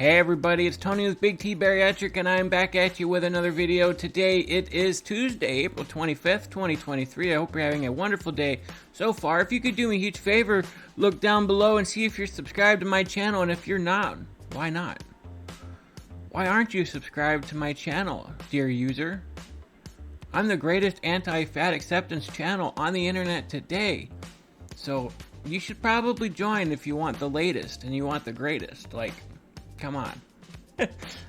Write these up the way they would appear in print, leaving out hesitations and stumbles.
Hey everybody, it's Tony with Big T Bariatric, and I'm back at you with another video. Today it is Tuesday, April 25th, 2023. I hope you're having a wonderful day so far. If you could do me a huge favor, look down below and see if you're subscribed to my channel, and if you're not, why not? Why aren't you subscribed to my channel, dear user? I'm the greatest anti-fat acceptance channel on the internet today. So you should probably join if you want the latest and you want the greatest. Like, come on.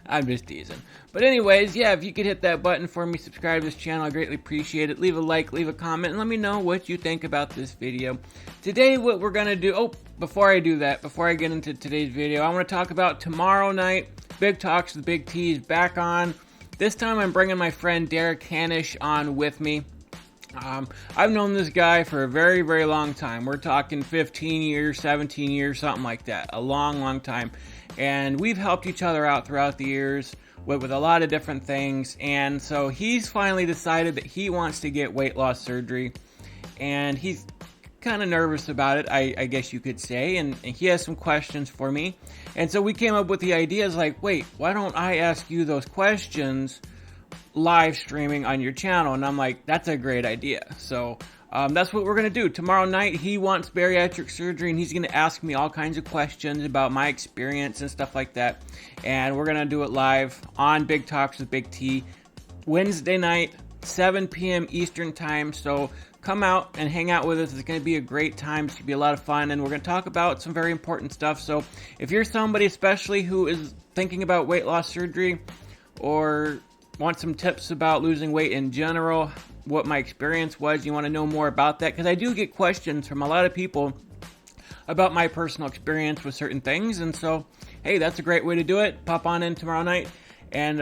I'm just teasing. But anyways, yeah, if you could hit that button for me, subscribe to this channel, I greatly appreciate it. Leave a like, leave a comment, and let me know what you think about this video. Today, what we're going to do... before I do that, before I get into today's video, I want to talk about tomorrow night. Big Talks with Big T is back on. This time, I'm bringing my friend Derek Hanish on with me. I've known this guy for a very, very long time. We're talking 15 years, 17 years, something like that. A long, long time. And we've helped each other out throughout the years with a lot of different things. And so he's finally decided that he wants to get weight loss surgery. And he's kind of nervous about it, I guess you could say. And he has some questions for me. And so we came up with the ideas like, wait, why don't I ask you those questions live streaming on your channel? And I'm like, that's a great idea. So that's what we're going to do. Tomorrow night, he wants bariatric surgery, and he's going to ask me all kinds of questions about my experience and stuff like that. And we're going to do it live on Big Talks with Big T, Wednesday night, 7 p.m. Eastern Time. So come out and hang out with us. It's going to be a great time. It's going to be a lot of fun, and we're going to talk about some very important stuff. So if you're somebody especially who is thinking about weight loss surgery, or want some tips about losing weight in general, what my experience was, you want to know more about that, because I do get questions from a lot of people about my personal experience with certain things. And so, hey, that's a great way to do it. Pop on in tomorrow night and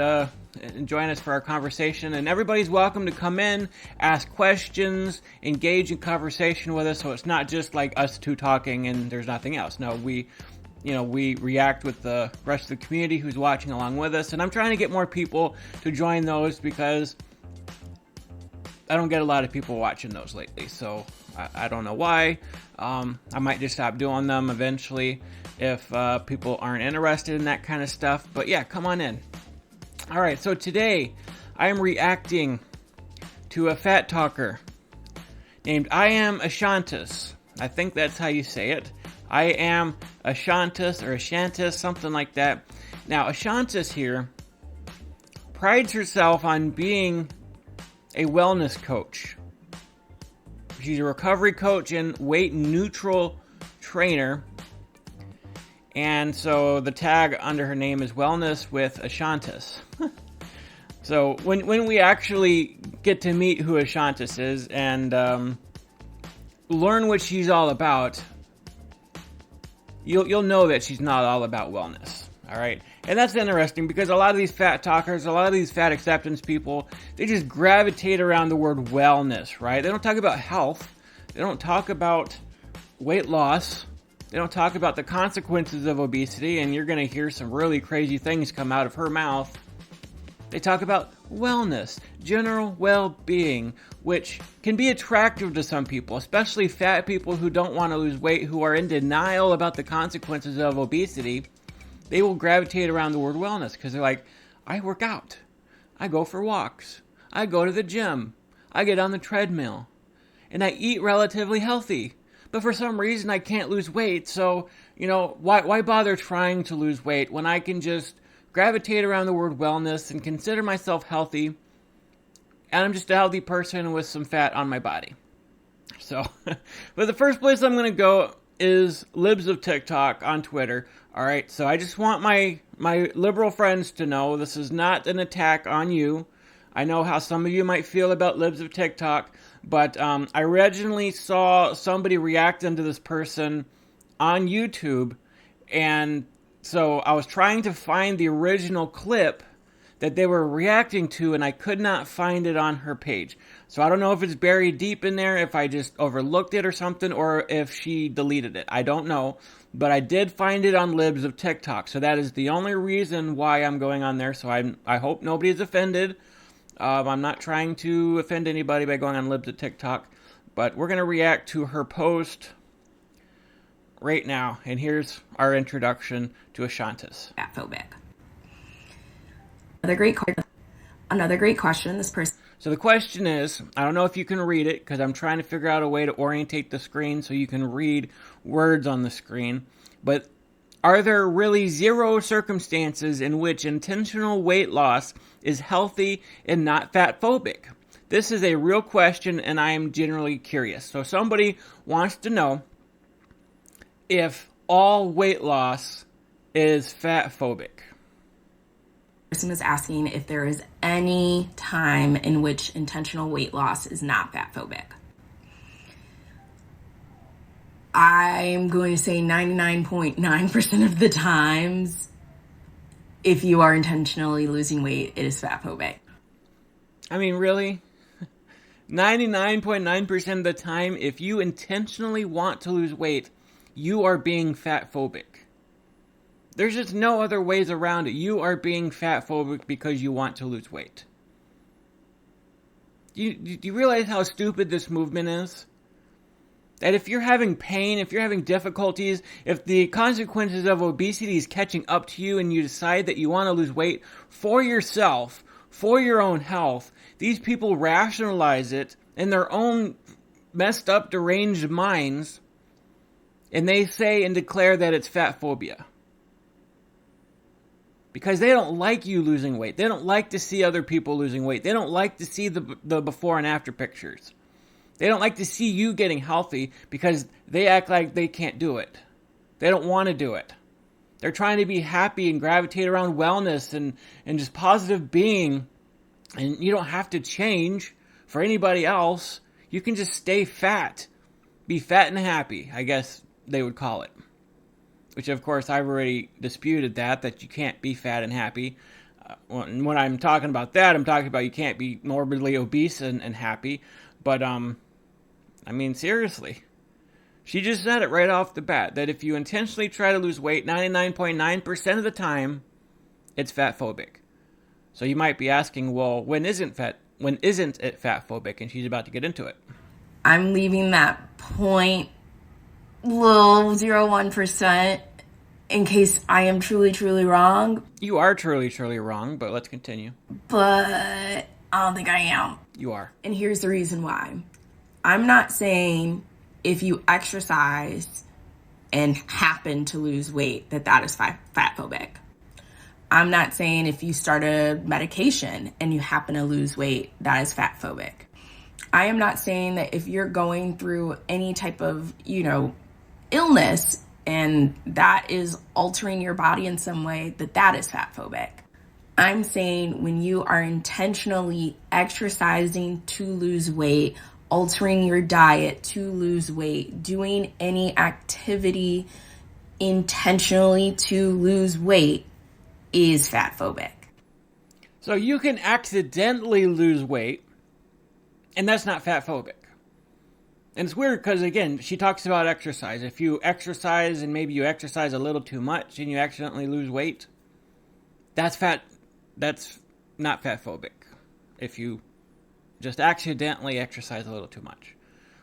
join us for our conversation. And everybody's welcome to come in, ask questions, engage in conversation with us, so it's not just like us two talking and there's nothing else. No, we react with the rest of the community who's watching along with us. And I'm trying to get more people to join those because I don't get a lot of people watching those lately. So I don't know why. I might just stop doing them eventually if people aren't interested in that kind of stuff. But yeah, come on in. All right, so today I am reacting to a Fattoker named I Am Ashantis. I think that's how you say it. I Am Ashantis or Ashantis, something like that. Now, Ashantis here prides herself on being a wellness coach. She's a recovery coach and weight neutral trainer. And so the tag under her name is Wellness with Ashantis. So when we actually get to meet who Ashantis is and learn what she's all about, you'll know that she's not all about wellness. All right. And that's interesting because a lot of these fat talkers, a lot of these fat acceptance people, they just gravitate around the word wellness, right? They don't talk about health. They don't talk about weight loss. They don't talk about the consequences of obesity, and you're going to hear some really crazy things come out of her mouth. They talk about wellness, general well-being, which can be attractive to some people, especially fat people who don't want to lose weight, who are in denial about the consequences of obesity. They will gravitate around the word wellness because they're like, I work out. I go for walks. I go to the gym. I get on the treadmill. And I eat relatively healthy. But for some reason, I can't lose weight. So, why bother trying to lose weight when I can just gravitate around the word wellness and consider myself healthy, and I'm just a healthy person with some fat on my body. So, but the first place I'm going to go is Libs of TikTok on Twitter. All right, so I just want my liberal friends to know this is not an attack on you. I know how some of you might feel about Libs of TikTok, but I originally saw somebody reacting to this person on YouTube, and so I was trying to find the original clip that they were reacting to, and I could not find it on her page. So I don't know if it's buried deep in there, if I just overlooked it or something, or if she deleted it. I don't know, but I did find it on Libs of TikTok. So that is the only reason why I'm going on there. So I hope nobody is offended. I'm not trying to offend anybody by going on Libs of TikTok, but we're going to react to her post right now. And here's our introduction to Ashantis. Fatphobic. Another great question. This person. So the question is, I don't know if you can read it because I'm trying to figure out a way to orientate the screen so you can read words on the screen. But are there really zero circumstances in which intentional weight loss is healthy and not fatphobic? This is a real question, and I am generally curious. So somebody wants to know if all weight loss is fatphobic. Person is asking if there is any time in which intentional weight loss is not fatphobic. I'm going to say 99.9% of the times, if you are intentionally losing weight, it is fatphobic. I mean, really? 99.9% of the time, if you intentionally want to lose weight, you are being fatphobic. There's just no other ways around it. You are being fatphobic because you want to lose weight. Do you realize how stupid this movement is? That if you're having pain, if you're having difficulties, if the consequences of obesity is catching up to you and you decide that you want to lose weight for yourself, for your own health, these people rationalize it in their own messed up, deranged minds, and they say and declare that it's fatphobia. Because they don't like you losing weight. They don't like to see other people losing weight. They don't like to see the before and after pictures. They don't like to see you getting healthy because they act like they can't do it. They don't want to do it. They're trying to be happy and gravitate around wellness and just positive being. And you don't have to change for anybody else. You can just stay fat. Be fat and happy, I guess they would call it. Which, of course, I've already disputed that you can't be fat and happy. When I'm talking about that, I'm talking about you can't be morbidly obese and happy. But, I mean, seriously. She just said it right off the bat, that if you intentionally try to lose weight, 99.9% of the time, it's fatphobic. So you might be asking, well, when isn't it fatphobic? And she's about to get into it. I'm leaving that 0.01% in case I am truly, truly wrong. You are truly, truly wrong, but let's continue. But I don't think I am. You are. And here's the reason why. I'm not saying if you exercise and happen to lose weight that is fatphobic. I'm not saying if you start a medication and you happen to lose weight, that is fatphobic. I am not saying that if you're going through any type of, illness and that is altering your body in some way, that is fatphobic. I'm saying when you are intentionally exercising to lose weight, altering your diet to lose weight, doing any activity intentionally to lose weight is fatphobic. So you can accidentally lose weight, and that's not fatphobic. And it's weird because, again, she talks about exercise. If you exercise and maybe you exercise a little too much and you accidentally lose weight, that's not fatphobic. If you just accidentally exercise a little too much.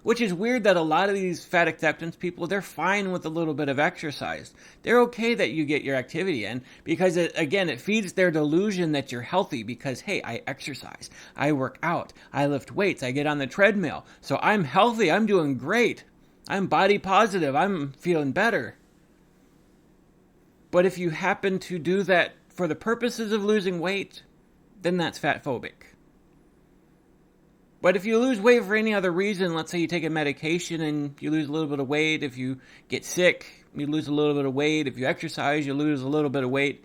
Which is weird that a lot of these fat acceptance people, they're fine with a little bit of exercise. They're okay that you get your activity in because, it feeds their delusion that you're healthy because, hey, I exercise, I work out, I lift weights, I get on the treadmill. So I'm healthy, I'm doing great. I'm body positive, I'm feeling better. But if you happen to do that for the purposes of losing weight, then that's fatphobic. But if you lose weight for any other reason, let's say you take a medication and you lose a little bit of weight. If you get sick, you lose a little bit of weight. If you exercise, you lose a little bit of weight.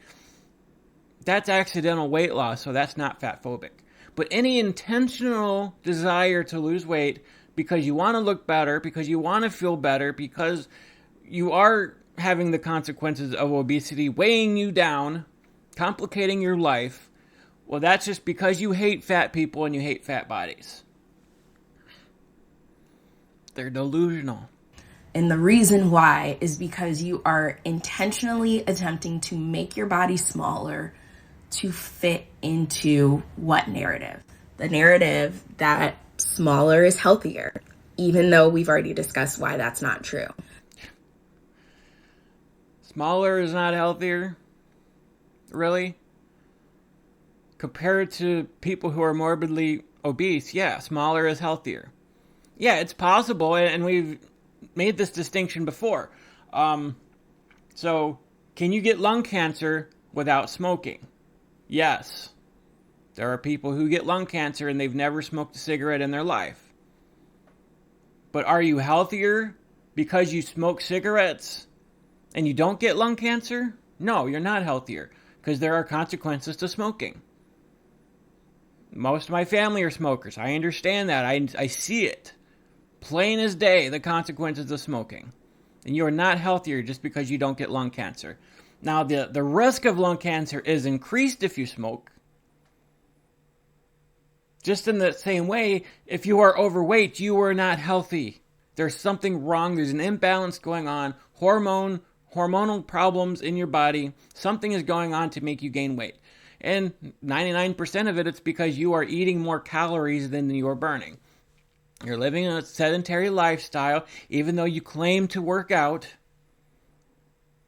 That's accidental weight loss, so that's not fatphobic. But any intentional desire to lose weight because you want to look better, because you want to feel better, because you are having the consequences of obesity weighing you down, complicating your life, well, that's just because you hate fat people and you hate fat bodies. They're delusional. And the reason why is because you are intentionally attempting to make your body smaller to fit into what narrative? The narrative that smaller is healthier, even though we've already discussed why that's not true. Smaller is not healthier? Really? Compared to people who are morbidly obese, yeah, smaller is healthier. Yeah, it's possible, and we've made this distinction before. So, can you get lung cancer without smoking? Yes. There are people who get lung cancer and they've never smoked a cigarette in their life. But are you healthier because you smoke cigarettes and you don't get lung cancer? No, you're not healthier because there are consequences to smoking. Most of my family are smokers. I understand that. I see it. Plain as day, the consequences of smoking. And you are not healthier just because you don't get lung cancer. Now, the risk of lung cancer is increased if you smoke. Just in the same way, if you are overweight, you are not healthy. There's something wrong. There's an imbalance going on. Hormonal problems in your body. Something is going on to make you gain weight. And 99% of it, it's because you are eating more calories than you are burning. You're living a sedentary lifestyle, even though you claim to work out.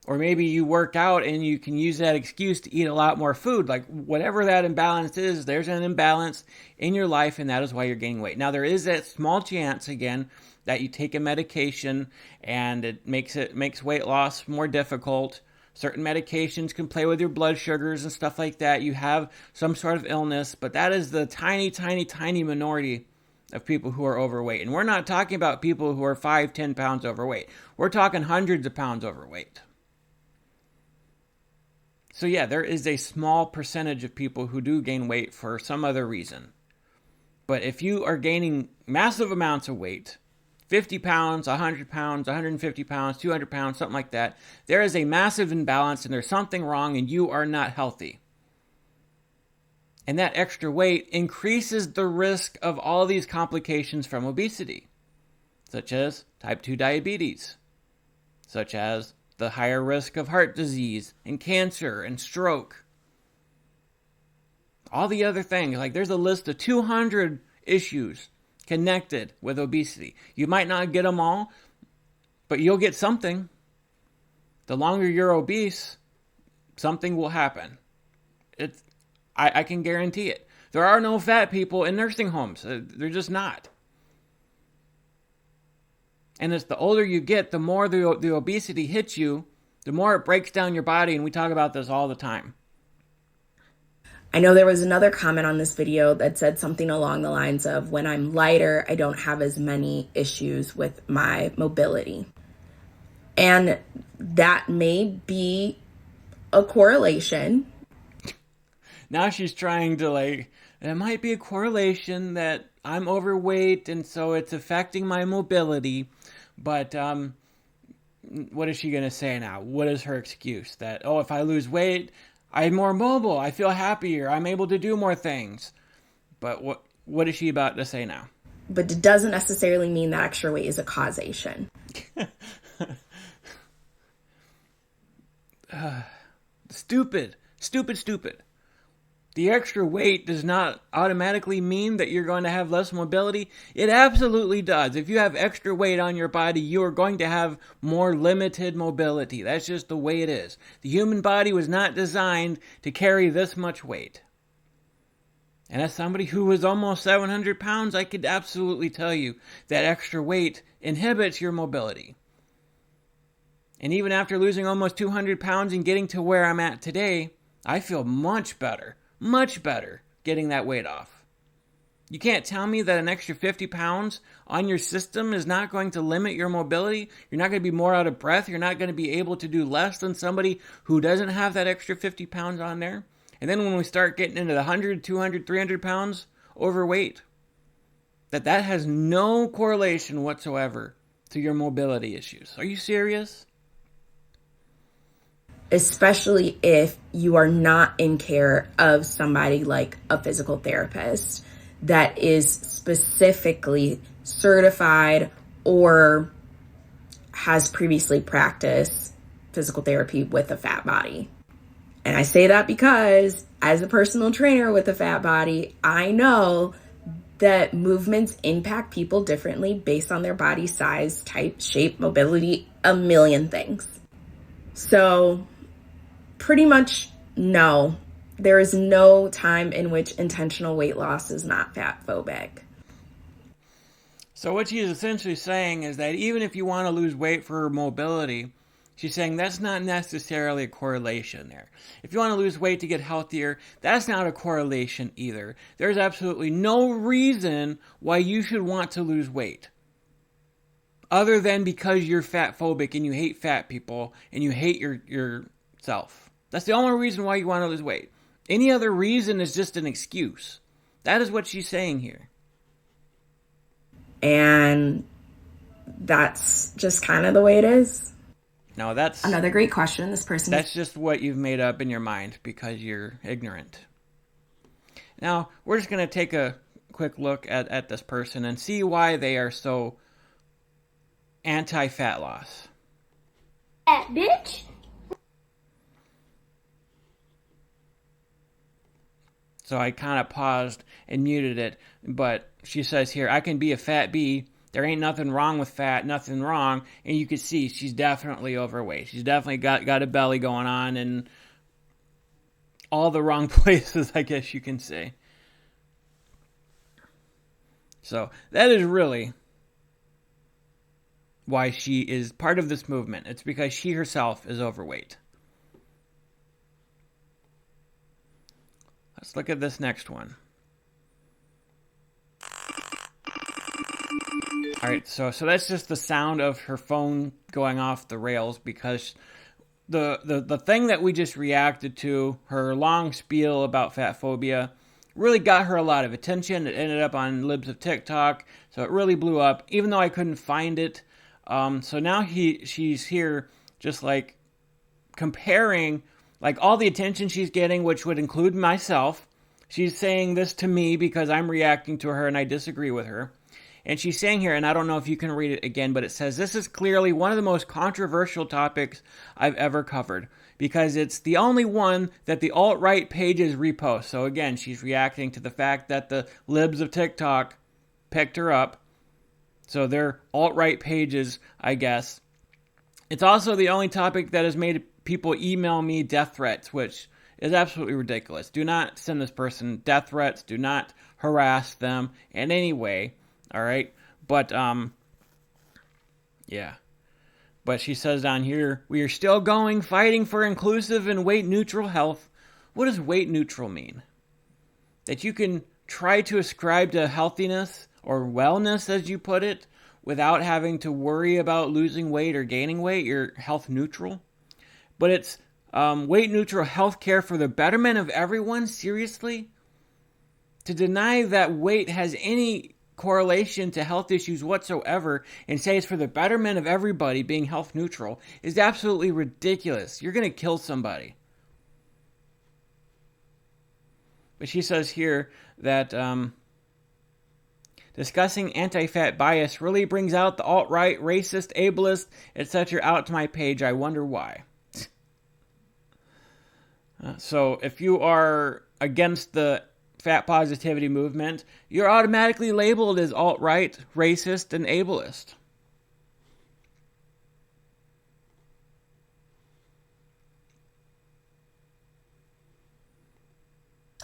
Or maybe you work out and you can use that excuse to eat a lot more food. Like whatever that imbalance is, there's an imbalance in your life, and that is why you're gaining weight. Now, there is that small chance, again, that you take a medication and it makes weight loss more difficult. Certain medications can play with your blood sugars and stuff like that. You have some sort of illness, but that is the tiny, tiny, tiny minority of people who are overweight. And we're not talking about people who are 5, 10 pounds overweight. We're talking hundreds of pounds overweight. So yeah, there is a small percentage of people who do gain weight for some other reason. But if you are gaining massive amounts of weight, 50 pounds, 100 pounds, 150 pounds, 200 pounds, something like that, there is a massive imbalance and there's something wrong and you are not healthy. And that extra weight increases the risk of all these complications from obesity, such as type 2 diabetes, such as the higher risk of heart disease and cancer and stroke. All the other things, like there's a list of 200 issues connected with obesity. You might not get them all, but you'll get something. The longer you're obese, something will happen. I can guarantee it. There are no fat people in nursing homes. They're just not. And as the older you get, the more the obesity hits you, the more it breaks down your body, and we talk about this all the time. I know there was another comment on this video that said something along the lines of, when I'm lighter, I don't have as many issues with my mobility. And that may be a correlation. Now she's trying to it might be a correlation that I'm overweight and so it's affecting my mobility. But what is she going to say now? What is her excuse? That, if I lose weight, I'm more mobile, I feel happier, I'm able to do more things. But what is she about to say now? But it doesn't necessarily mean that extra weight is a causation. Stupid. The extra weight does not automatically mean that you're going to have less mobility. It absolutely does. If you have extra weight on your body, you are going to have more limited mobility. That's just the way it is. The human body was not designed to carry this much weight. And as somebody who was almost 700 pounds, I could absolutely tell you that extra weight inhibits your mobility. And even after losing almost 200 pounds and getting to where I'm at today, I feel much better getting that weight off. You can't tell me that an extra 50 pounds on your system is not going to limit your mobility. You're not going to be more out of breath. You're not going to be able to do less than somebody who doesn't have that extra 50 pounds on there. And then when we start getting into the 100, 200, 300 pounds overweight, that has no correlation whatsoever to your mobility issues. Are you serious? Especially if you are not in care of somebody like a physical therapist that is specifically certified or has previously practiced physical therapy with a fat body. And I say that because as a personal trainer with a fat body, I know that movements impact people differently based on their body size, type, shape, mobility, a million things. So pretty much no. There is no time in which intentional weight loss is not fat phobic. So what she's essentially saying is that even if you want to lose weight for mobility, she's saying that's not necessarily a correlation there. If you want to lose weight to get healthier, that's not a correlation either. There's absolutely no reason why you should want to lose weight, other than because you're fat phobic and you hate fat people and you hate yourself. That's the only reason why you want to lose weight. Any other reason is just an excuse. That is what she's saying here. And that's just kind of the way it is. No, that's another great question. This person... That's just what you've made up in your mind because you're ignorant. Now, we're just going to take a quick look at this person and see why they are so anti-fat loss. Fat bitch. So I kind of paused and muted it, but she says here, I can be a fat bee. There ain't nothing wrong with fat, nothing wrong. And you can see she's definitely overweight. She's definitely got a belly going on in all the wrong places, I guess you can say. So that is really why she is part of this movement. It's because she herself is overweight. Let's look at this next one. All right, so that's just the sound of her phone going off the rails because the thing that we just reacted to, her long spiel about fat phobia, really got her a lot of attention. It ended up on Libs of TikTok, so it really blew up, even though I couldn't find it. So now she's here just like comparing like all the attention she's getting, which would include myself. She's saying this to me because I'm reacting to her and I disagree with her. And she's saying here, and I don't know if you can read it again, but it says, this is clearly one of the most controversial topics I've ever covered because it's the only one that the alt-right pages repost. So again, she's reacting to the fact that the Libs of TikTok picked her up. So they're alt-right pages, I guess. It's also the only topic that has made people email me death threats, which is absolutely ridiculous. Do not send this person death threats. Do not harass them in any way. All right. But, yeah. But she says down here, we are still going, fighting for inclusive and weight-neutral health. What does weight-neutral mean? That you can try to ascribe to healthiness or wellness, as you put it, without having to worry about losing weight or gaining weight. You're health-neutral. But it's weight-neutral healthcare for the betterment of everyone? Seriously? To deny that weight has any correlation to health issues whatsoever and say it's for the betterment of everybody being health neutral is absolutely ridiculous. You're going to kill somebody. But she says here that discussing anti-fat bias really brings out the alt-right, racist, ableist, etc. out to my page. I wonder why. So if you are against the fat positivity movement, you're automatically labeled as alt-right, racist, and ableist.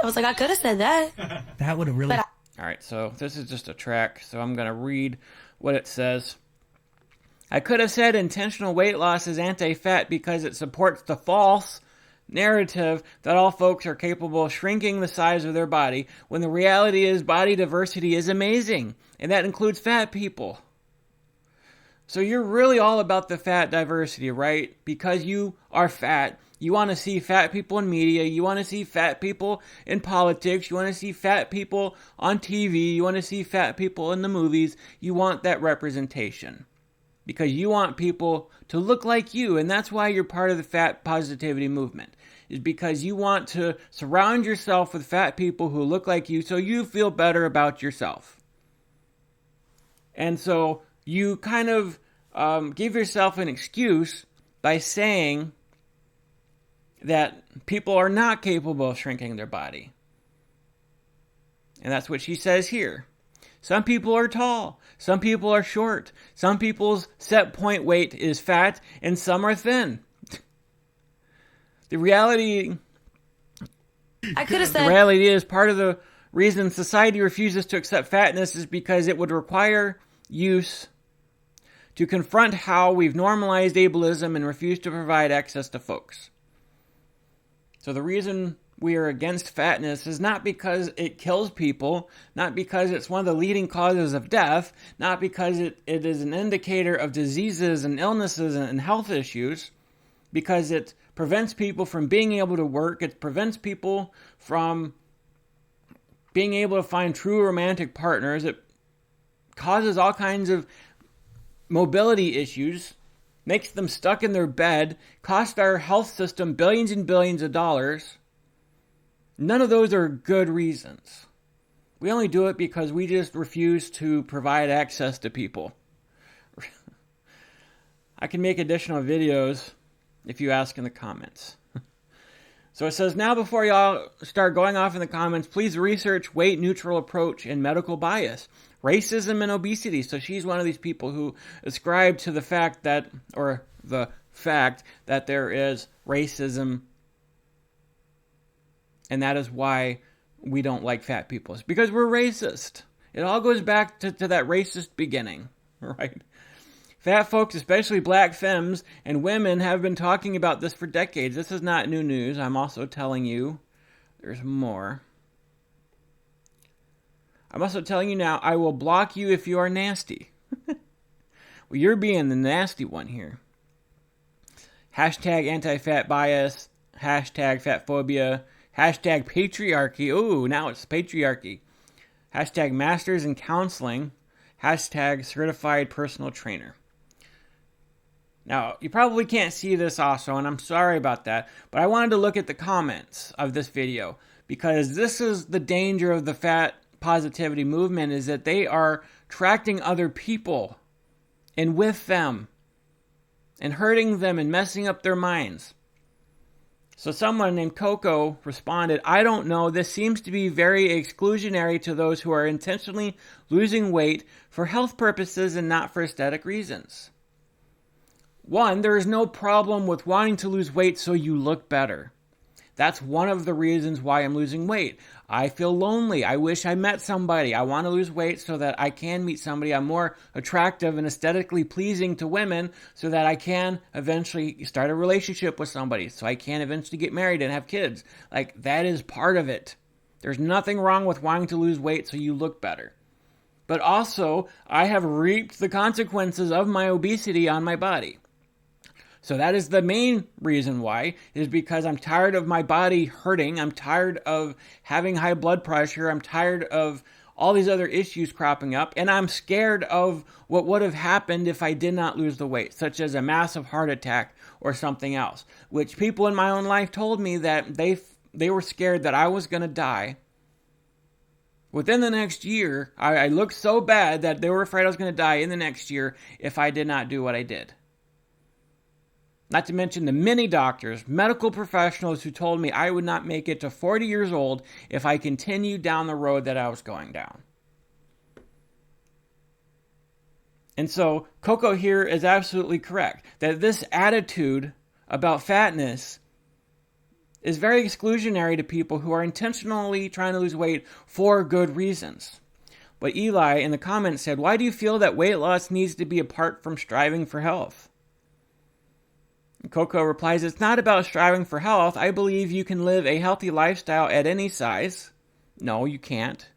I was like, I could have said that. That would have really... All right, so this is just a track, so I'm going to read what it says. I could have said intentional weight loss is anti-fat because it supports the false narrative that all folks are capable of shrinking the size of their body, when the reality is body diversity is amazing, and that includes fat people. So you're really all about the fat diversity, right? Because you are fat. You want to see fat people in media. You want to see fat people in politics. You want to see fat people on TV. You want to see fat people in the movies. You want that representation. Because you want people to look like you, and that's why you're part of the fat positivity movement, is because you want to surround yourself with fat people who look like you so you feel better about yourself. And so you kind of give yourself an excuse by saying that people are not capable of shrinking their body. And that's what she says here. Some people are tall. Some people are short. Some people's set point weight is fat, and some are thin. The reality I could have The said, reality is part of the reason society refuses to accept fatness is because it would require use to confront how we've normalized ableism and refuse to provide access to folks. So the reason we are against fatness is not because it kills people, not because it's one of the leading causes of death, not because it is an indicator of diseases and illnesses and health issues, because it prevents people from being able to work, it prevents people from being able to find true romantic partners, it causes all kinds of mobility issues, makes them stuck in their bed, costs our health system billions and billions of dollars. None of those are good reasons. We only do it because we just refuse to provide access to people. I can make additional videos if you ask in the comments. So it says, now before y'all start going off in the comments, please research weight neutral approach and medical bias, racism and obesity. So she's one of these people who ascribe to the fact that there is racism, and that is why we don't like fat people. It's because we're racist. It all goes back to that racist beginning, right? Fat folks, especially black femmes and women, have been talking about this for decades. This is not new news. I'm also telling you there's more. I'm also telling you now, I will block you if you are nasty. Well, you're being the nasty one here. Hashtag anti-fat bias. Hashtag fatphobia. Hashtag patriarchy. Ooh, now it's patriarchy. Hashtag masters in counseling. Hashtag certified personal trainer. Now, you probably can't see this also, and I'm sorry about that, but I wanted to look at the comments of this video, because this is the danger of the fat positivity movement, is that they are attracting other people and with them and hurting them and messing up their minds. So someone named Coco responded, I don't know, this seems to be very exclusionary to those who are intentionally losing weight for health purposes and not for aesthetic reasons. One, there is no problem with wanting to lose weight so you look better. That's one of the reasons why I'm losing weight. I feel lonely. I wish I met somebody. I want to lose weight so that I can meet somebody. I'm more attractive and aesthetically pleasing to women so that I can eventually start a relationship with somebody, so I can eventually get married and have kids. Like, that is part of it. There's nothing wrong with wanting to lose weight so you look better. But also, I have reaped the consequences of my obesity on my body. So that is the main reason why, is because I'm tired of my body hurting. I'm tired of having high blood pressure. I'm tired of all these other issues cropping up. And I'm scared of what would have happened if I did not lose the weight, such as a massive heart attack or something else, which people in my own life told me that they were scared that I was going to die. Within the next year, I looked so bad that they were afraid I was going to die in the next year if I did not do what I did. Not to mention the many doctors, medical professionals who told me I would not make it to 40 years old if I continued down the road that I was going down. And so Coco here is absolutely correct, that this attitude about fatness is very exclusionary to people who are intentionally trying to lose weight for good reasons. But Eli in the comments said, why do you feel that weight loss needs to be apart from striving for health? Coco replies, it's not about striving for health. I believe you can live a healthy lifestyle at any size. No, you can't.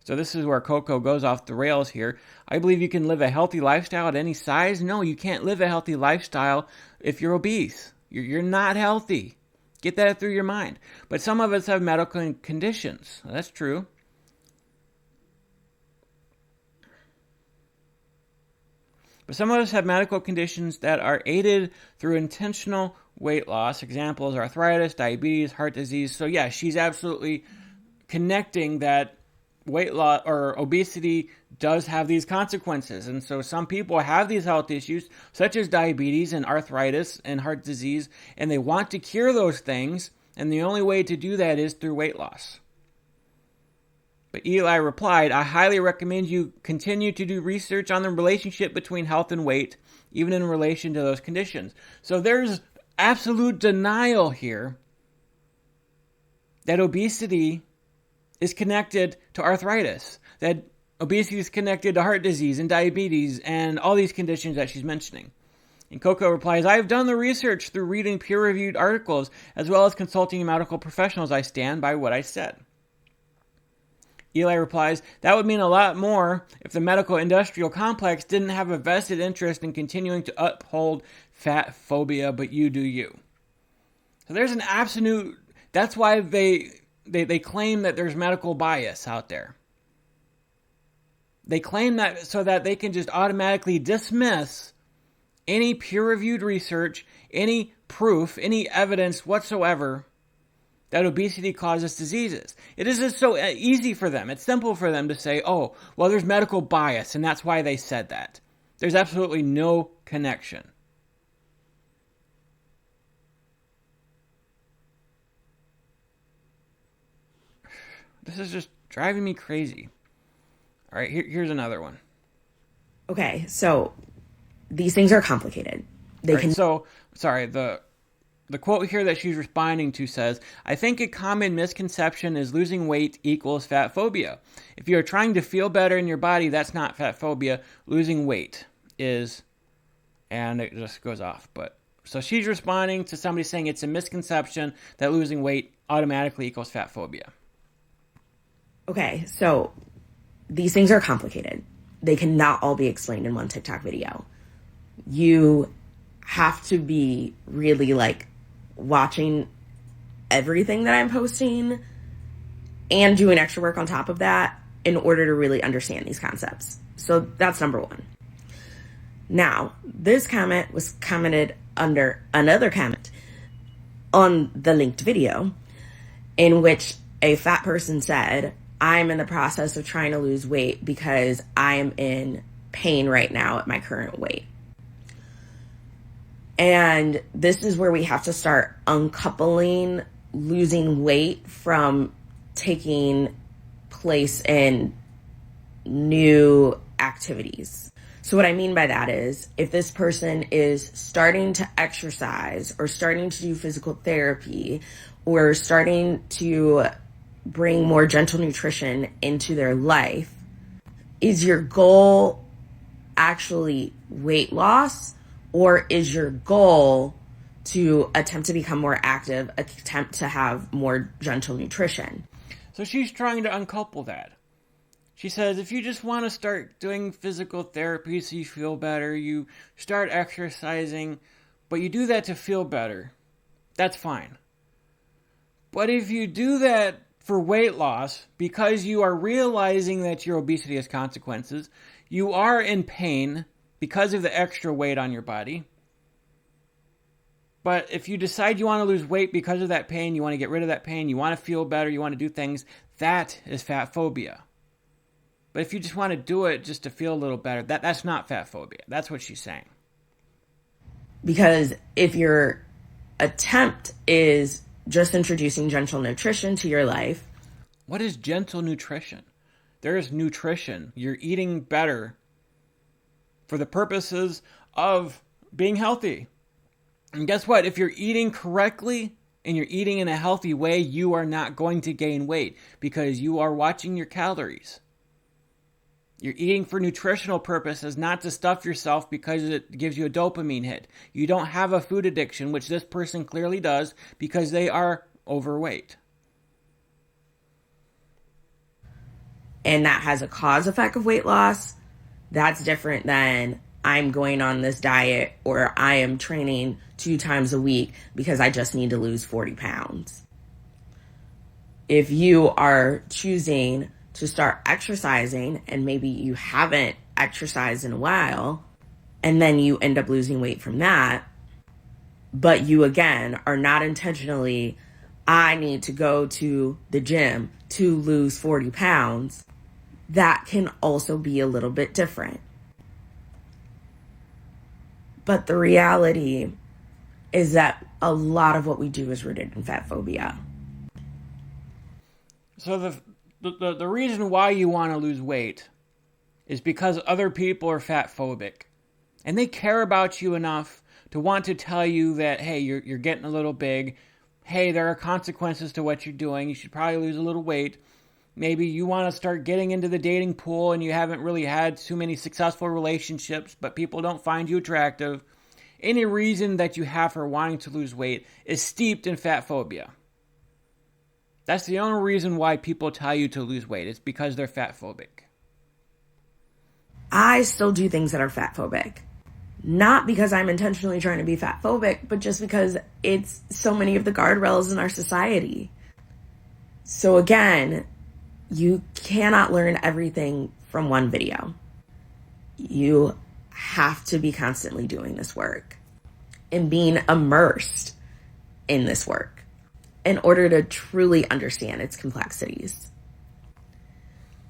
So this is where Coco goes off the rails here. I believe you can live a healthy lifestyle at any size. No, you can't live a healthy lifestyle if you're obese. You're not healthy. Get that through your mind. But some of us have medical conditions. That's true. But some of us have medical conditions that are aided through intentional weight loss. Examples are arthritis, diabetes, heart disease. So yeah, she's absolutely connecting that weight loss or obesity does have these consequences. And so some people have these health issues such as diabetes and arthritis and heart disease, and they want to cure those things, and the only way to do that is through weight loss. But Eli replied, I highly recommend you continue to do research on the relationship between health and weight, even in relation to those conditions. So there's absolute denial here that obesity is connected to arthritis, that obesity is connected to heart disease and diabetes and all these conditions that she's mentioning. And Coco replies, I have done the research through reading peer-reviewed articles as well as consulting medical professionals. I stand by what I said. Eli replies, that would mean a lot more if the medical industrial complex didn't have a vested interest in continuing to uphold fat phobia, but you do you. So there's an absolute, that's why they claim that there's medical bias out there. They claim that so that they can just automatically dismiss any peer-reviewed research, any proof, any evidence whatsoever that obesity causes diseases. It is just so easy for them. It's simple for them to say, oh, well, there's medical bias, and that's why they said that. There's absolutely no connection. This is just driving me crazy. All right, here's another one. Okay, so these things are complicated. The quote here that she's responding to says, I think a common misconception is losing weight equals fat phobia. If you are trying to feel better in your body, that's not fat phobia. Losing weight is, and it just goes off. But so she's responding to somebody saying it's a misconception that losing weight automatically equals fat phobia. Okay, so these things are complicated. They cannot all be explained in one TikTok video. You have to be really watching everything that I'm posting and doing extra work on top of that in order to really understand these concepts. So that's number one. Now, this comment was commented under another comment on the linked video in which a fat person said, I'm in the process of trying to lose weight because I am in pain right now at my current weight. And this is where we have to start uncoupling losing weight from taking place in new activities. So what I mean by that is if this person is starting to exercise or starting to do physical therapy or starting to bring more gentle nutrition into their life, is your goal actually weight loss? Or is your goal to attempt to become more active, attempt to have more gentle nutrition? So she's trying to uncouple that. She says if you just want to start doing physical therapy so you feel better, you start exercising, but you do that to feel better, that's fine. But if you do that for weight loss because you are realizing that your obesity has consequences, you are in pain because of the extra weight on your body. But if you decide you want to lose weight because of that pain, you want to get rid of that pain, you want to feel better, you want to do things, that is fat phobia. But if you just want to do it just to feel a little better, that's not fat phobia. That's what she's saying. Because if your attempt is just introducing gentle nutrition to your life. What is gentle nutrition? There is nutrition. You're eating better for the purposes of being healthy. And guess what? If you're eating correctly and you're eating in a healthy way, you are not going to gain weight because you are watching your calories. You're eating for nutritional purposes, not to stuff yourself because it gives you a dopamine hit. You don't have a food addiction, which this person clearly does because they are overweight. And that has a cause effect of weight loss. That's different than I'm going on this diet or I am training 2 times a week because I just need to lose 40 pounds. If you are choosing to start exercising and maybe you haven't exercised in a while and then you end up losing weight from that, but you again are not intentionally, I need to go to the gym to lose 40 pounds, that can also be a little bit different. But the reality is that a lot of what we do is rooted in fat phobia. So the reason why you want to lose weight is because other people are fat phobic. And they care about you enough to want to tell you that, hey, you're getting a little big. Hey, there are consequences to what you're doing. You should probably lose a little weight. Maybe you want to start getting into the dating pool and you haven't really had too many successful relationships, but people don't find you attractive. Any reason that you have for wanting to lose weight is steeped in fat phobia. That's the only reason why people tell you to lose weight. It's because they're fat phobic. I still do things that are fat phobic. Not because I'm intentionally trying to be fat phobic, but just because it's so many of the guardrails in our society. So again, you cannot learn everything from one video. You have to be constantly doing this work and being immersed in this work in order to truly understand its complexities.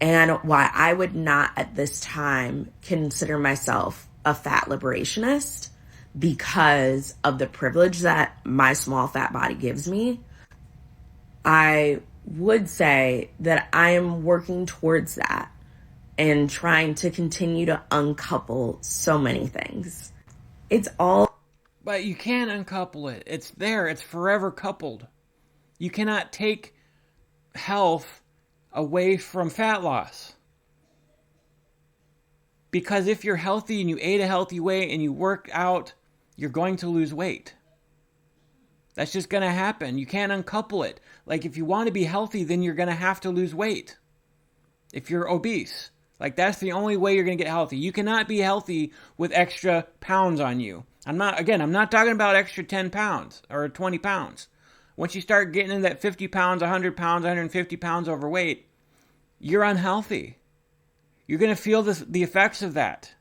And why I would not at this time consider myself a fat liberationist, because of the privilege that my small fat body gives me, I would say that I am working towards that and trying to continue to uncouple so many things. It's all... But you can't uncouple it. It's there. It's forever coupled. You cannot take health away from fat loss. Because if you're healthy and you ate a healthy way and you work out, you're going to lose weight. That's just going to happen. You can't uncouple it. Like, if you want to be healthy, then you're going to have to lose weight. If you're obese, like, that's the only way you're going to get healthy. You cannot be healthy with extra pounds on you. I'm not talking about extra 10 pounds or 20 pounds. Once you start getting in that 50 pounds, 100 pounds, 150 pounds overweight, you're unhealthy. You're going to feel the effects of that.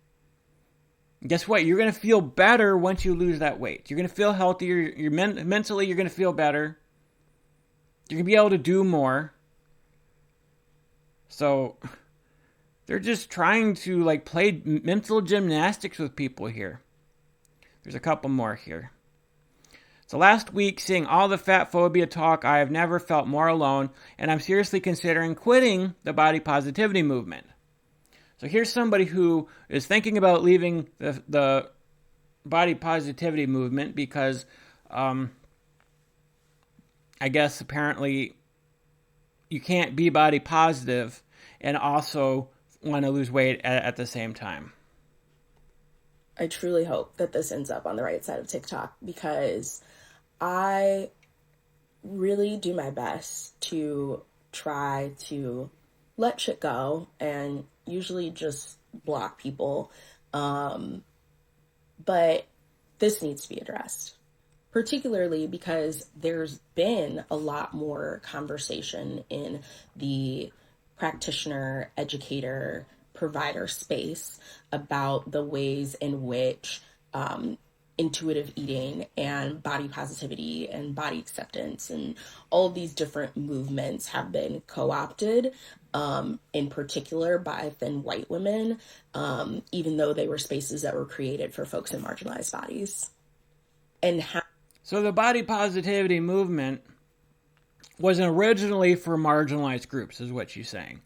Guess what? You're going to feel better once you lose that weight. You're going to feel healthier. Mentally, you're going to feel better. You're going to be able to do more. So they're just trying to like play mental gymnastics with people here. There's a couple more here. So last week, seeing all the fat phobia talk, I have never felt more alone, and I'm seriously considering quitting the body positivity movement. So here's somebody who is thinking about leaving the body positivity movement because I guess apparently you can't be body positive and also want to lose weight at the same time. I truly hope that this ends up on the right side of TikTok, because I really do my best to try to let shit go and usually just block people. But this needs to be addressed, particularly because there's been a lot more conversation in the practitioner, educator, provider space about the ways in which intuitive eating and body positivity and body acceptance and all of these different movements have been co-opted, in particular by thin white women, even though they were spaces that were created for folks in marginalized bodies. So the body positivity movement was originally for marginalized groups, is what she's saying.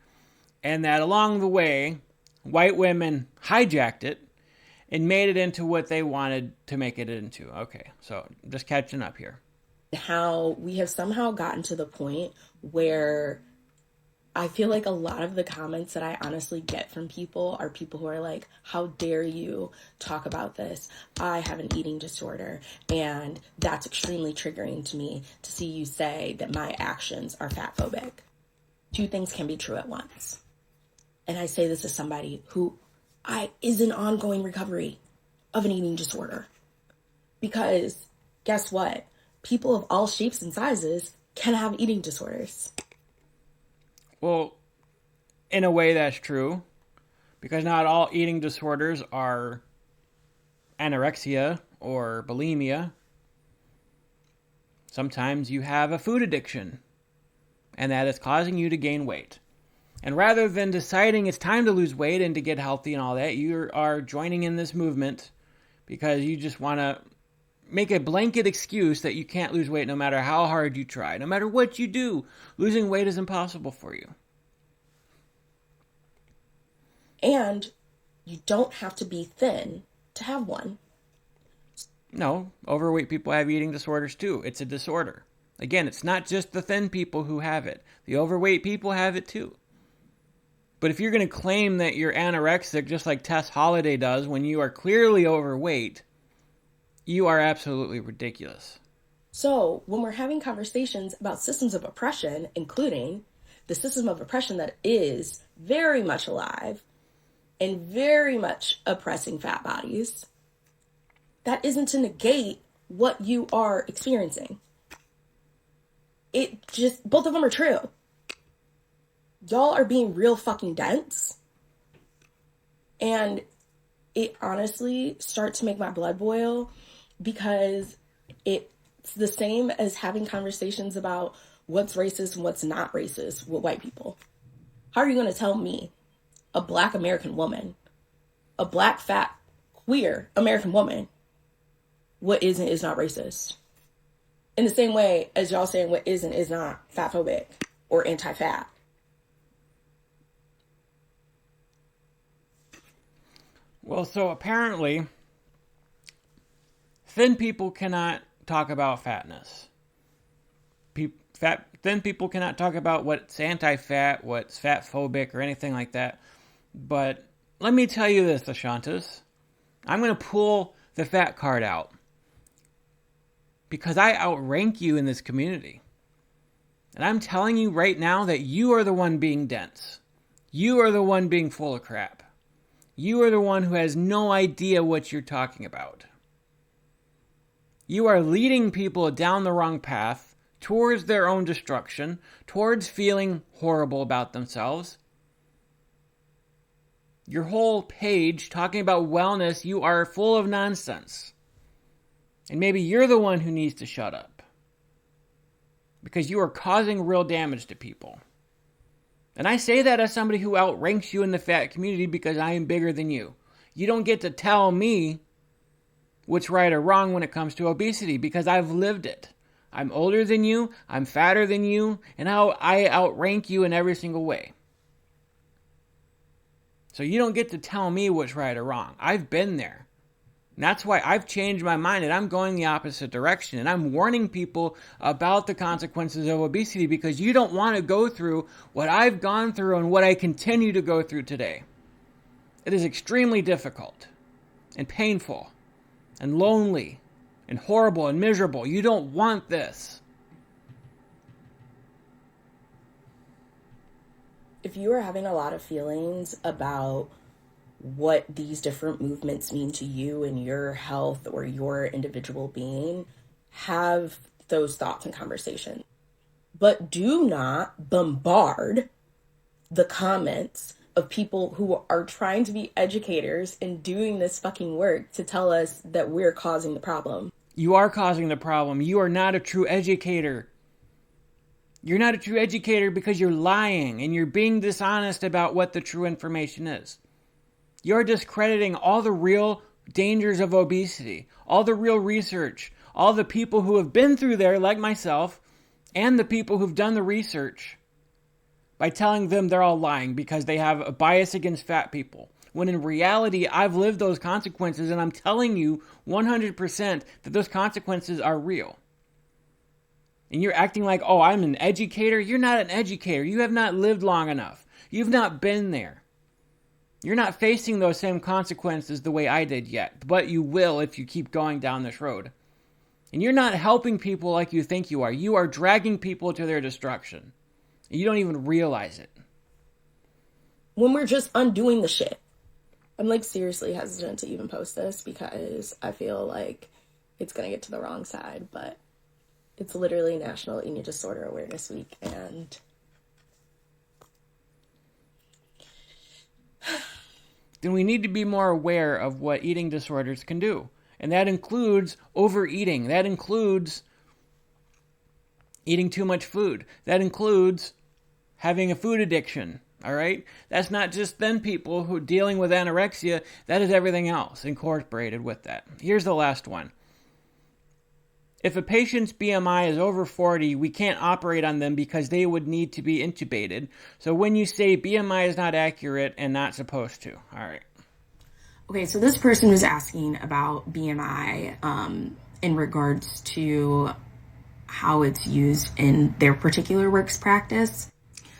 And that along the way, white women hijacked it and made it into what they wanted to make it into. Okay, so just catching up here. How we have somehow gotten to the point where I feel like a lot of the comments that I honestly get from people are people who are like, how dare you talk about this? I have an eating disorder, and that's extremely triggering to me to see you say that my actions are fat phobic. Two things can be true at once. And I say this as somebody who is in ongoing recovery of an eating disorder. Because guess what? People of all shapes and sizes can have eating disorders. Well, in a way that's true, because not all eating disorders are anorexia or bulimia. Sometimes you have a food addiction, and that is causing you to gain weight. And rather than deciding it's time to lose weight and to get healthy and all that, you are joining in this movement because you just want to make a blanket excuse that you can't lose weight no matter how hard you try. No matter what you do, losing weight is impossible for you. And you don't have to be thin to have one. No, overweight people have eating disorders too. It's a disorder. Again, it's not just the thin people who have it. The overweight people have it too. But if you're going to claim that you're anorexic, just like Tess Holliday does, when you are clearly overweight, you are absolutely ridiculous. So when we're having conversations about systems of oppression, including the system of oppression that is very much alive and very much oppressing fat bodies, that isn't to negate what you are experiencing. It just, both of them are true. Y'all are being real fucking dense. And it honestly starts to make my blood boil, because it's the same as having conversations about what's racist and what's not racist with white people. How are you going to tell me, a black American woman, a black, fat, queer American woman, what is and is not racist? In the same way as y'all saying what is and is not fatphobic or anti-fat. Well, so apparently, thin people cannot talk about fatness. Thin people cannot talk about what's anti-fat, what's fatphobic, or anything like that. But let me tell you this, Ashantis. I'm going to pull the fat card out, because I outrank you in this community. And I'm telling you right now that you are the one being dense. You are the one being full of crap. You are the one who has no idea what you're talking about. You are leading people down the wrong path, towards their own destruction, towards feeling horrible about themselves. Your whole page talking about wellness, you are full of nonsense. And maybe you're the one who needs to shut up, because you are causing real damage to people. And I say that as somebody who outranks you in the fat community, because I am bigger than you. You don't get to tell me what's right or wrong when it comes to obesity, because I've lived it. I'm older than you, I'm fatter than you, and I outrank you in every single way. So you don't get to tell me what's right or wrong. I've been there. And that's why I've changed my mind, and I'm going the opposite direction. And I'm warning people about the consequences of obesity, because you don't want to go through what I've gone through and what I continue to go through today. It is extremely difficult and painful and lonely and horrible and miserable. You don't want this. If you are having a lot of feelings about what these different movements mean to you and your health or your individual being, have those thoughts and conversations. But do not bombard the comments of people who are trying to be educators and doing this fucking work to tell us that we're causing the problem. You are causing the problem. You are not a true educator. You're not a true educator because you're lying and you're being dishonest about what the true information is. You're discrediting all the real dangers of obesity, all the real research, all the people who have been through there, like myself, and the people who've done the research, by telling them they're all lying because they have a bias against fat people. When in reality, I've lived those consequences, and I'm telling you 100% that those consequences are real. And you're acting like, oh, I'm an educator. You're not an educator. You have not lived long enough. You've not been there. You're not facing those same consequences the way I did yet, but you will if you keep going down this road. And you're not helping people like you think you are. You are dragging people to their destruction. And you don't even realize it. When we're just undoing the shit. I'm like seriously hesitant to even post this because I feel like it's going to get to the wrong side, but it's literally National Eating Disorder Awareness Week, and then we need to be more aware of what eating disorders can do. And that includes overeating. That includes eating too much food. That includes having a food addiction. All right? That's not just thin people who are dealing with anorexia. That is everything else incorporated with that. Here's the last one. If a patient's BMI is over 40, we can't operate on them because they would need to be intubated. So when you say BMI is not accurate and not supposed to, all right. Okay, so this person was asking about BMI in regards to how it's used in their particular works practice,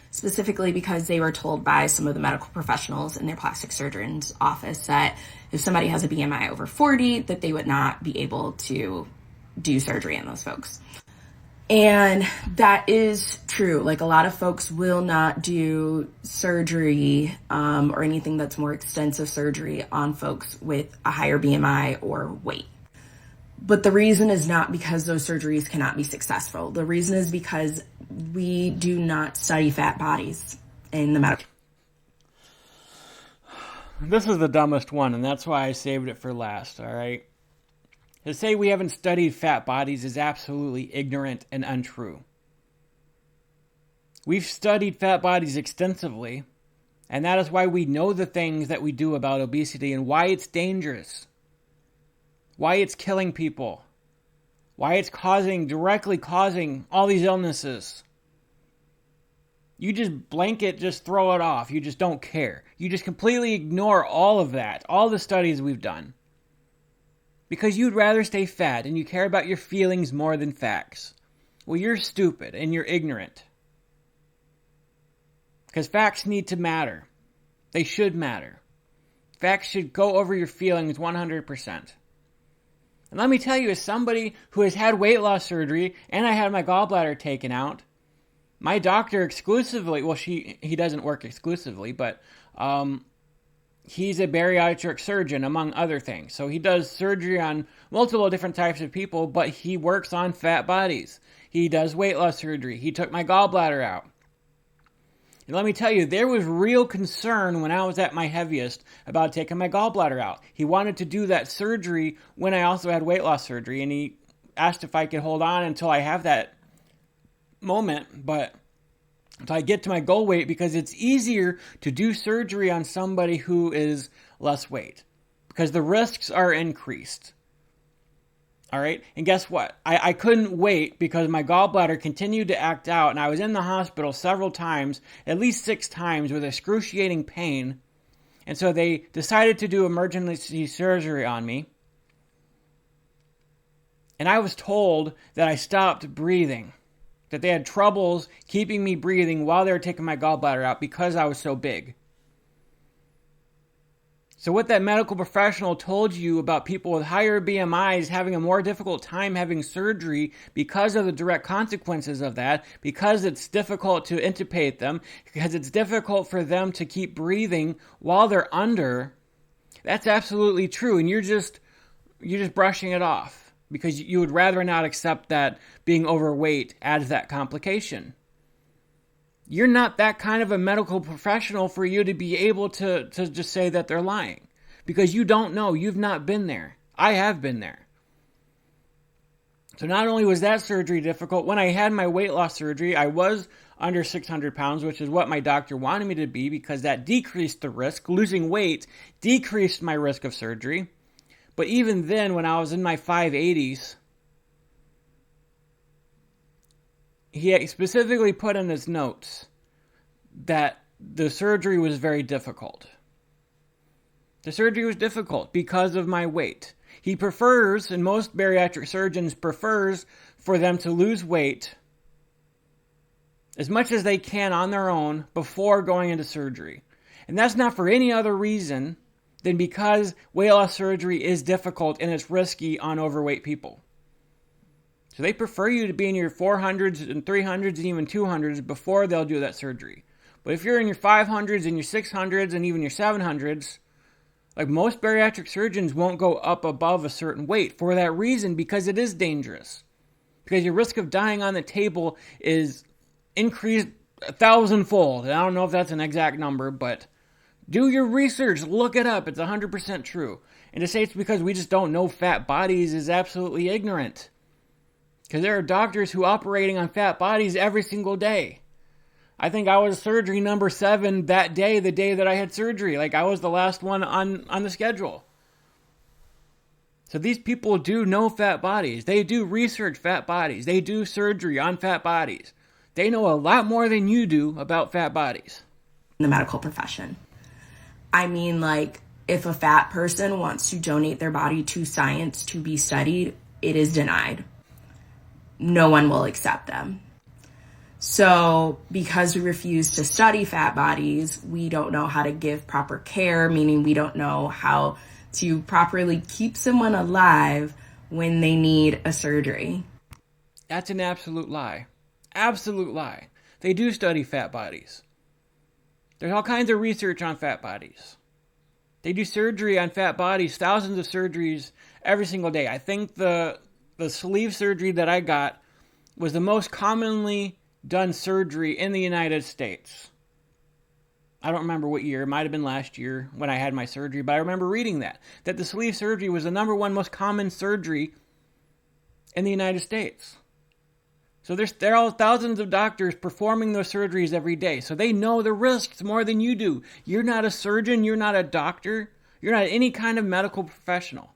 specifically because they were told by some of the medical professionals in their plastic surgeon's office that if somebody has a BMI over 40, that they would not be able to do surgery on those folks. And that is true. Like, a lot of folks will not do surgery or anything that's more extensive surgery on folks with a higher BMI or weight. But the reason is not because those surgeries cannot be successful. The reason is because we do not study fat bodies in the medical. This is the dumbest one, and that's why I saved it for last, all right? To say we haven't studied fat bodies is absolutely ignorant and untrue. We've studied fat bodies extensively, and that is why we know the things that we do about obesity and why it's dangerous, why it's killing people, why it's directly causing all these illnesses. You just blanket, just throw it off. You just don't care. You just completely ignore all of that, all the studies we've done. Because you'd rather stay fat and you care about your feelings more than facts. Well, you're stupid and you're ignorant. Because facts need to matter. They should matter. Facts should go over your feelings 100%. And let me tell you, as somebody who has had weight loss surgery and I had my gallbladder taken out, my doctor exclusively, well, he doesn't work exclusively, but he's a bariatric surgeon, among other things. So he does surgery on multiple different types of people, but he works on fat bodies. He does weight loss surgery. He took my gallbladder out. And let me tell you, there was real concern when I was at my heaviest about taking my gallbladder out. He wanted to do that surgery when I also had weight loss surgery, and he asked if I could hold on until I have that moment, but until I get to my goal weight, because it's easier to do surgery on somebody who is less weight because the risks are increased. All right. And guess what? I couldn't wait because my gallbladder continued to act out, and I was in the hospital several times, at least 6 times, with excruciating pain. And so they decided to do emergency surgery on me. And I was told that I stopped breathing, that they had troubles keeping me breathing while they were taking my gallbladder out because I was so big. So what that medical professional told you about people with higher BMIs having a more difficult time having surgery because of the direct consequences of that, because it's difficult to intubate them, because it's difficult for them to keep breathing while they're under, that's absolutely true. And you're just brushing it off, because you would rather not accept that being overweight adds that complication. You're not that kind of a medical professional for you to be able to just say that they're lying. Because you don't know. You've not been there. I have been there. So not only was that surgery difficult, when I had my weight loss surgery, I was under 600 pounds, which is what my doctor wanted me to be, because that decreased the risk. Losing weight decreased my risk of surgery. But even then, when I was in my 580s, he specifically put in his notes that the surgery was very difficult. The surgery was difficult because of my weight. He prefers, and most bariatric surgeons prefers, for them to lose weight as much as they can on their own before going into surgery. And that's not for any other reason than because weight loss surgery is difficult and it's risky on overweight people. So they prefer you to be in your 400s and 300s and even 200s before they'll do that surgery. But if you're in your 500s and your 600s and even your 700s, like, most bariatric surgeons won't go up above a certain weight for that reason, because it is dangerous. Because your risk of dying on the table is increased 1,000-fold. And I don't know if that's an exact number, but do your research. Look it up. It's 100% true. And to say it's because we just don't know fat bodies is absolutely ignorant. Because there are doctors who are operating on fat bodies every single day. I think I was surgery number 7 that day, the day that I had surgery. Like, I was the last one on the schedule. So these people do know fat bodies. They do research fat bodies. They do surgery on fat bodies. They know a lot more than you do about fat bodies. In the medical profession. I mean, like, if a fat person wants to donate their body to science to be studied, it is denied. No one will accept them. So because we refuse to study fat bodies, we don't know how to give proper care, meaning we don't know how to properly keep someone alive when they need a surgery. That's an absolute lie. Absolute lie. They do study fat bodies. There's all kinds of research on fat bodies. They do surgery on fat bodies, thousands of surgeries every single day. I think the sleeve surgery that I got was the most commonly done surgery in the United States. I don't remember what year. It might have been last year when I had my surgery, but I remember reading that the sleeve surgery was the number one most common surgery in the United States. So there are thousands of doctors performing those surgeries every day. So they know the risks more than you do. You're not a surgeon. You're not a doctor. You're not any kind of medical professional.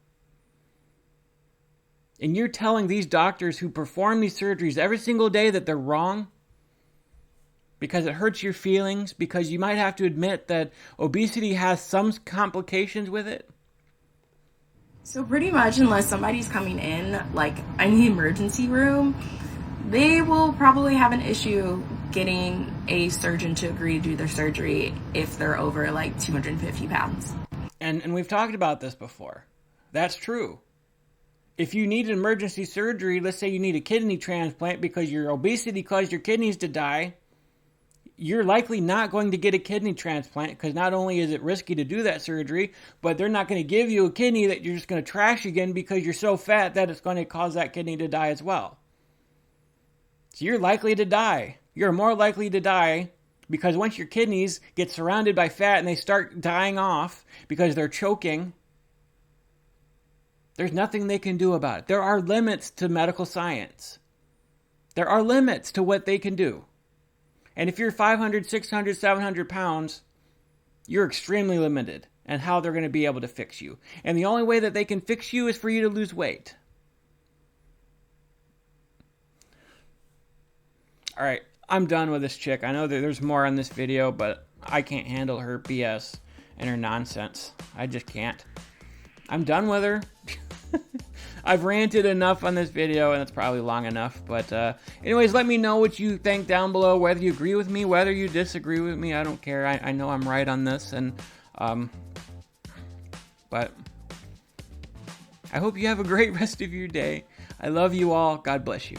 And you're telling these doctors who perform these surgeries every single day that they're wrong because it hurts your feelings, because you might have to admit that obesity has some complications with it. So pretty much, unless somebody's coming in, like in the emergency room, they will probably have an issue getting a surgeon to agree to do their surgery if they're over like 250 pounds. And we've talked about this before. That's true. If you need an emergency surgery, let's say you need a kidney transplant because your obesity caused your kidneys to die, you're likely not going to get a kidney transplant because not only is it risky to do that surgery, but they're not going to give you a kidney that you're just going to trash again because you're so fat that it's going to cause that kidney to die as well. So you're likely to die. You're more likely to die because once your kidneys get surrounded by fat and they start dying off because they're choking, there's nothing they can do about it. There are limits to medical science. There are limits to what they can do. And if you're 500, 600, 700 pounds, you're extremely limited in how they're going to be able to fix you. And the only way that they can fix you is for you to lose weight. All right, I'm done with this chick. I know that there's more on this video, but I can't handle her BS and her nonsense. I just can't. I'm done with her. I've ranted enough on this video, and it's probably long enough. But anyways, let me know what you think down below, whether you agree with me, whether you disagree with me. I don't care. I know I'm right on this. And but I hope you have a great rest of your day. I love you all. God bless you.